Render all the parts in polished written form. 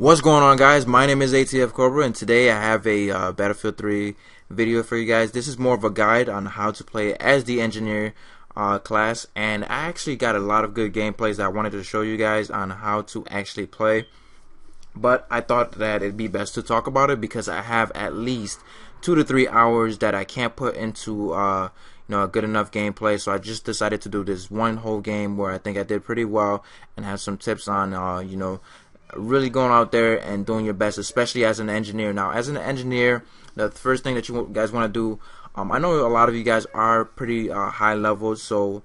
What's going on, guys? My name is ATF Cobra, and today I have a Battlefield 3 video for you guys. This is more of a guide on how to play as the engineer class, and I actually got a lot of good gameplays that I wanted to show you guys on how to actually play, but I thought that it'd be best to talk about it because I have at least 2 to 3 hours that I can't put into a good enough gameplay. So I just decided to do this one whole game where I think I did pretty well and have some tips on really going out there and doing your best, especially as an engineer. Now, as an engineer, the first thing that you guys want to do, I know a lot of you guys are pretty high level, so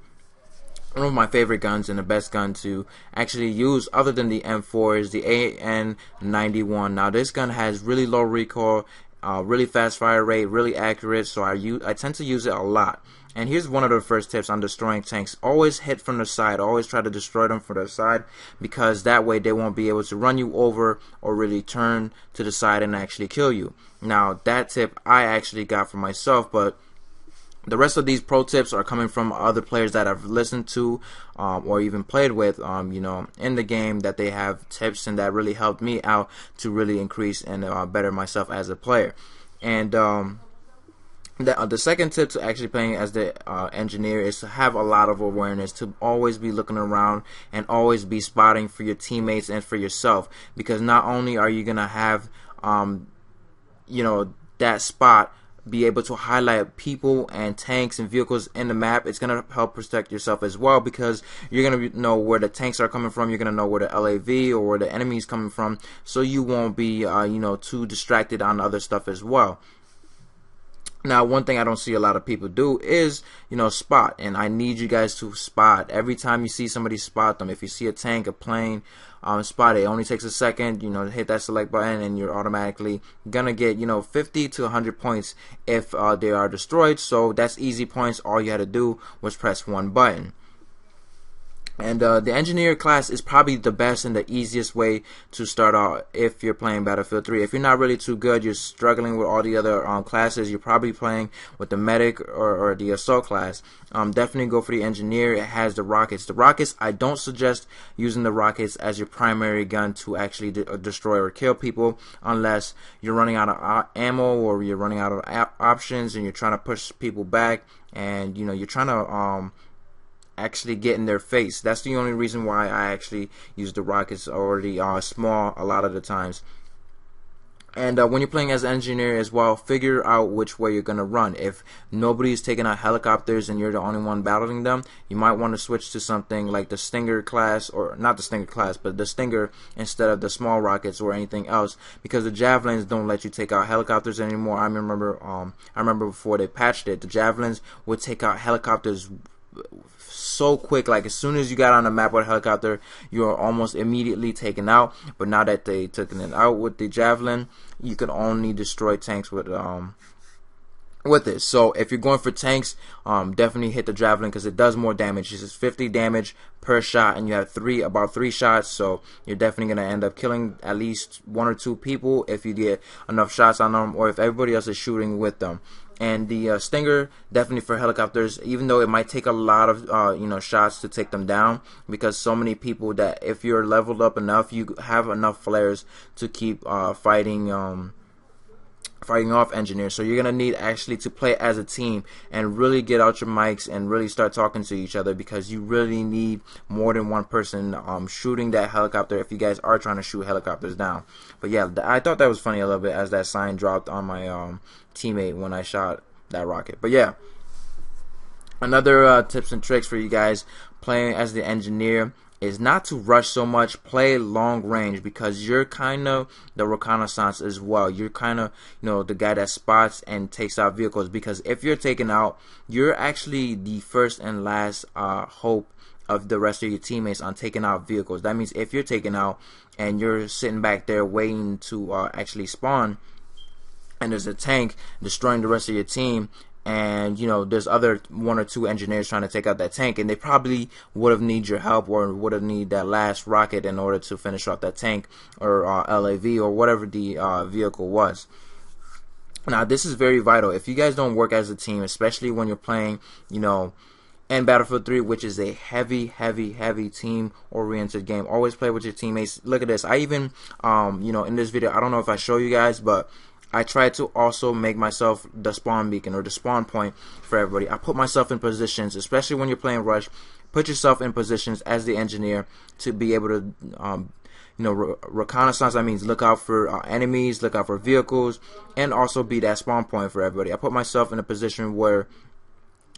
one of my favorite guns and the best gun to actually use other than the M4 is the AN91. Now, this gun has really low recoil, really fast fire rate, really accurate, so I tend to use it a lot. And here's one of the first tips on destroying tanks. Always hit from the side. Always try to destroy them from the side, because that way they won't be able to run you over or really turn to the side and actually kill you. Now, that tip I actually got for myself, but the rest of these pro tips are coming from other players that I've listened to or even played with in the game, that they have tips and that really helped me out to really increase and better myself as a player. And the second tip to actually playing as the engineer is to have a lot of awareness, to always be looking around and always be spotting for your teammates and for yourself, because not only are you gonna have that spot be able to highlight people and tanks and vehicles in the map, it's gonna help protect yourself as well, because you're gonna know where the tanks are coming from, you're gonna know where the LAV or where the enemy is coming from, so you won't be too distracted on other stuff as well. Now, one thing I don't see a lot of people do is, spot, and I need you guys to spot. Every time you see somebody, spot them. If you see a tank, a plane, spot it. It only takes a second, hit that select button, and you're automatically gonna get, 50 to 100 points if they are destroyed. So that's easy points. All you had to do was press one button. And the engineer class is probably the best and the easiest way to start out if you're playing Battlefield 3. If you're not really too good, you're struggling with all the other classes, you're probably playing with the medic or the assault class, definitely go for the engineer. It has the rockets. The rockets, I don't suggest using the rockets as your primary gun to actually destroy or kill people, unless you're running out of ammo or you're running out of options and you're trying to push people back, and you're trying to actually get in their face. That's the only reason why I actually use the rockets, or the small a lot of the times. And when you're playing as an engineer as well, figure out which way you're going to run. If nobody's taking out helicopters and you're the only one battling them, you might want to switch to something like the Stinger class, or not the Stinger class, but the Stinger instead of the small rockets or anything else, because the Javelins don't let you take out helicopters anymore. I remember before they patched it, the Javelins would take out helicopters so quick. Like, as soon as you got on the map with a helicopter, you're almost immediately taken out. But now that they took it out with the Javelin, you can only destroy tanks with it. So if you're going for tanks, definitely hit the Javelin, because it does more damage. This is 50 damage per shot, and you have about three shots, so you're definitely gonna end up killing at least 1 or 2 people if you get enough shots on them, or if everybody else is shooting with them. And the Stinger, definitely for helicopters, even though it might take a lot of shots to take them down, because so many people, that if you're leveled up enough, you have enough flares to keep fighting off engineers. So you're gonna need actually to play as a team and really get out your mics and really start talking to each other, because you really need more than one person shooting that helicopter if you guys are trying to shoot helicopters down. But yeah, I thought that was funny a little bit, as that sign dropped on my teammate when I shot that rocket. But yeah, another tips and tricks for you guys playing as the engineer is not to rush so much. Play long range, because you're kind of the reconnaissance as well. You're kind of the guy that spots and takes out vehicles, because if you're taken out, you're actually the first and last hope of the rest of your teammates on taking out vehicles. That means if you're taken out and you're sitting back there waiting to actually spawn, and there's a tank destroying the rest of your team, and there's other 1 or 2 engineers trying to take out that tank, and they probably would have need your help, or would have need that last rocket in order to finish off that tank, or LAV, or whatever the vehicle was. Now, this is very vital. If you guys don't work as a team, especially when you're playing and Battlefield 3, which is a heavy team oriented game. Always play with your teammates. Look at this. I even you know, in this video, I don't know if I show you guys, but I try to also make myself the spawn beacon or the spawn point for everybody. I put myself in positions, especially when you're playing Rush. Put yourself in positions as the engineer to be able to you know, reconnaissance. That means look out for enemies, look out for vehicles, and also be that spawn point for everybody. I put myself in a position where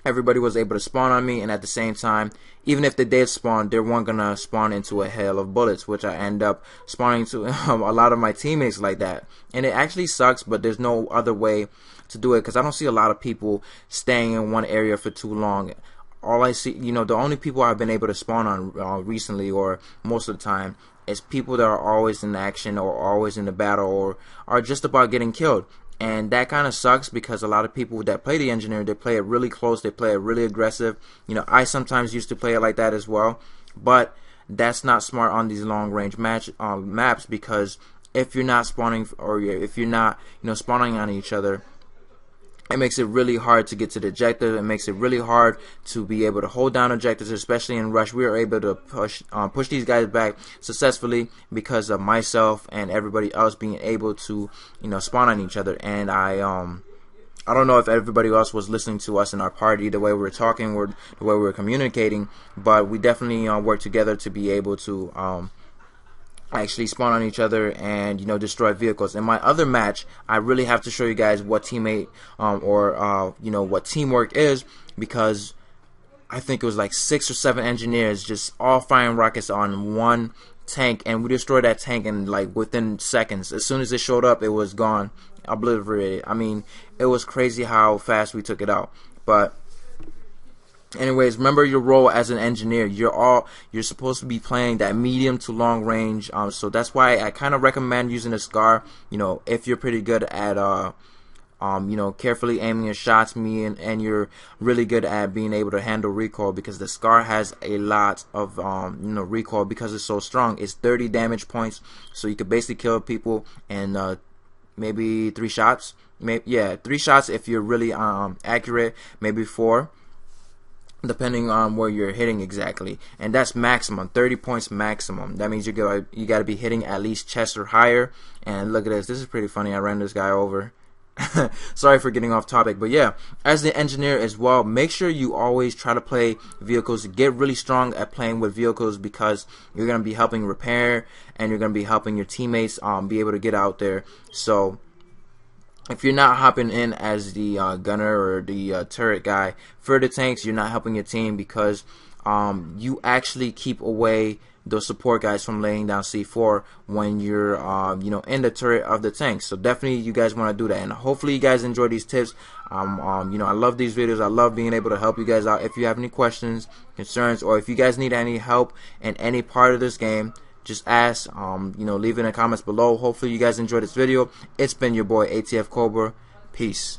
everybody was able to spawn on me, and at the same time, even if they did spawn, they weren't gonna spawn into a hail of bullets, which I end up spawning to a lot of my teammates like that. And it actually sucks, but there's no other way to do it, because I don't see a lot of people staying in one area for too long. All I see, you know, the only people I've been able to spawn on recently, or most of the time, is people that are always in action or always in the battle or are just about getting killed. And that kind of sucks, because a lot of people that play the engineer, they play it really close, they play it really aggressive. You know, I sometimes used to play it like that as well, but that's not smart on these long range maps, because if you're not spawning, or if you're not, you know, spawning on each other, it makes it really hard to get to the objective. It makes it really hard to be able to hold down objectives, especially in Rush. We were able to push these guys back successfully because of myself and everybody else being able to, you know, spawn on each other. And I don't know if everybody else was listening to us in our party, the way we were talking, or the way we were communicating, but we definitely worked together to be able to actually spawn on each other and, you know, destroy vehicles. In my other match, I really have to show you guys what teammate or you know, what teamwork is, because I think it was like 6 or 7 engineers just all firing rockets on one tank, and we destroyed that tank in like within seconds. As soon as it showed up, it was gone, obliterated. I mean, it was crazy how fast we took it out. But anyways, remember your role as an engineer. You're supposed to be playing that medium to long range. So that's why I kind of recommend using a SCAR. You know, if you're pretty good at you know, carefully aiming your shots, and you're really good at being able to handle recoil, because the SCAR has a lot of you know, recoil because it's so strong. It's 30 damage points, so you could basically kill people in maybe 3 shots. Yeah, 3 shots if you're really accurate. Maybe 4. Depending on where you're hitting exactly, and that's maximum, 30 points maximum. That means you got to be hitting at least chest or higher. And look at this. This is pretty funny. I ran this guy over. Sorry for getting off topic, but yeah, as the engineer as well, make sure you always try to play vehicles. Get really strong at playing with vehicles, because you're gonna be helping repair, and you're gonna be helping your teammates be able to get out there. So if you're not hopping in as the gunner or the turret guy for the tanks, you're not helping your team, because you actually keep away those support guys from laying down C4 when you're you know, in the turret of the tank. So definitely you guys want to do that, and hopefully you guys enjoy these tips. You know, I love these videos. I love being able to help you guys out. If you have any questions, concerns, or if you guys need any help in any part of this game, just ask. You know, leave it in the comments below. Hopefully you guys enjoyed this video. It's been your boy ATF Cobra. Peace.